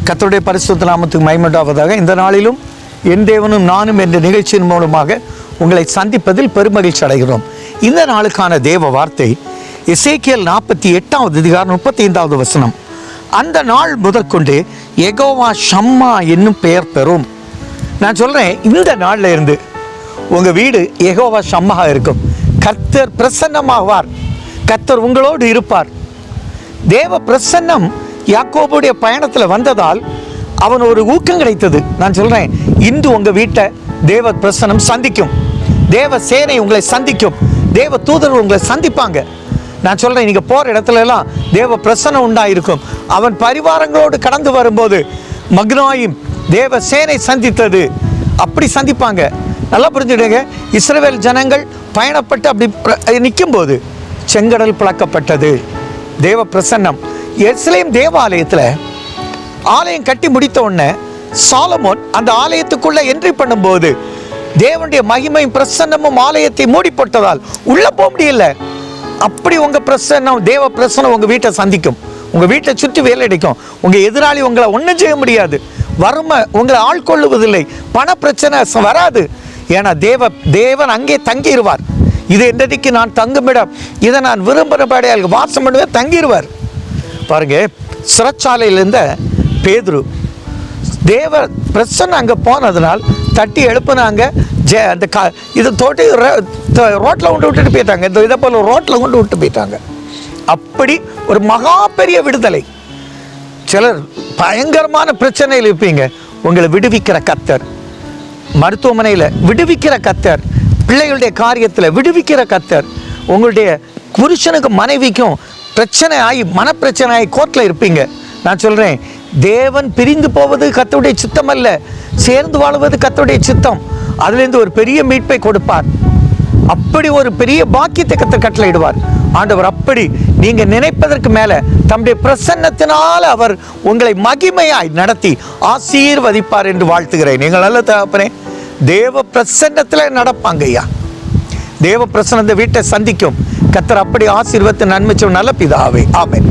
கர்த்தருடைய பரிசுத்த நாமத்துக்கு மகிமை உண்டாவதாக. இந்த நாளிலும் என் தேவனும் நானும் என்ற நிகழ்ச்சியின் மூலமாக உங்களை சந்திப்பதில் பெருமகிழ்ச்சி அடைகிறோம். இந்த நாளுக்கான தேவ வார்த்தை எசேக்கியேல் 48வது அதிகாரம் 35வது வசனம். அந்த நாள் முதற்கொண்டு யெகோவா ஷம்மா என்னும் பெயர் பெறும். நான் சொல்கிறேன், இந்த நாளில் இருந்து உங்கள் வீடு யெகோவா ஷம்மா இருக்கும். கர்த்தர் பிரசன்னமாவார். கர்த்தர் உங்களோடு இருப்பார். தேவ பிரசன்னம் யாக்கோபுடைய பயணத்தில் வந்ததால் அவன் ஒரு ஊக்கம் கிடைத்தது. நான் சொல்கிறேன், இன்று உங்கள் வீட்டை தேவ பிரசன்னம் சந்திக்கும். தேவ சேனை உங்களை சந்திக்கும். தேவ தூதர்கள் உங்களை சந்திப்பாங்க. நான் சொல்கிறேன், நீங்கள் போகிற இடத்துல எல்லாம் தேவ பிரசன்னம் உண்டாயிருக்கும். அவன் பரிவாரங்களோடு கடந்து வரும்போது மக்னாயிம் தேவ சேனை சந்தித்தது. அப்படி சந்திப்பாங்க. நல்லா புரிஞ்சுடுங்க. இஸ்ரவேல் ஜனங்கள் பயணப்பட்டு அப்படி நிற்கும்போது செங்கடல் பிளக்கப்பட்டது. தேவ பிரசன்னம். எருசலேம் தேவாலயத்தில் ஆலயம் கட்டி முடித்த உடனே சாலமோன் அந்த ஆலயத்துக்குள்ளே என்ட்ரி பண்ணும்போது தேவனுடைய மகிமையும் பிரசன்னமும் ஆலயத்தை மூடி போட்டதால் உள்ளே போக முடியல. அப்படி உங்கள் பிரசன்னம், தேவ பிரசன்னம் உங்கள் வீட்டை சந்திக்கும். உங்கள் வீட்டை சுற்றி வேலையடிக்கும். உங்கள் எதிராளி உங்களை ஒன்றும் செய்ய முடியாது. வறுமை உங்களை ஆட்கொள்ளுவதில்லை. பண பிரச்சனை வராது. ஏன்னா தேவன் அங்கே தங்கிடுவார். இது என்றைக்கு நான் தங்குமிடம், இதை நான் விரும்புகிறபடியால் வாசம் பண்ணுவேன், தங்கிடுவார். பாருங்க, சிறைச்சாலையிலிருந்த பேதுரு தேவ பிரசன்னம் அங்கே போனதுனால் தட்டி எழுப்புனாங்க. அந்த இதை தோட்டி ரோட்டில் கொண்டு விட்டுட்டு போயிட்டாங்க. இதை போல் ரோட்டில் கொண்டு விட்டு போயிட்டாங்க. அப்படி ஒரு மகா பெரிய விடுதலை. சிலர் பயங்கரமான பிரச்சனையில் இருப்பீங்க. உங்களை விடுவிக்கிற கர்த்தர், மருத்துவமனையில் விடுவிக்கிற கர்த்தர், பிள்ளைகளுடைய காரியத்தில் விடுவிக்கிற கர்த்தர், உங்களுடைய புருஷனுக்கு மனைவிக்கும் பிரச்சனை ஆகி மனப்பிரச்சனை ஆகி கோர்ட்டில் இருப்பீங்க. நான் சொல்கிறேன், தேவன் பிரிந்து போவது கர்த்தருடைய சித்தம் அல்ல, சேர்ந்து வாழ்வது கர்த்தருடைய சித்தம். அதுலேருந்து ஒரு பெரிய மீட்பை கொடுப்பார். அப்படி ஒரு பெரிய பாக்கியத்தை கர்த்தர் கட்டளையிடுவார். ஆண்டவர் அப்படி நீங்கள் நினைப்பதற்கு மேலே தம்முடைய பிரசன்னத்தினால் அவர் உங்களை மகிமையாய் நடத்தி ஆசீர்வதிப்பார் என்று வாழ்த்துகிறேன். நீங்கள் நல்ல தகப்பனே, தேவ பிரசன்னத்தில் நடப்பாங்க ஐயா. தேவ பிரசன்ன வீட்டை சந்திக்கும். கர்த்தர் அப்படி ஆசீர்வதித்து நன்மைச்சும் நல்ல பிதாவே. ஆமென்.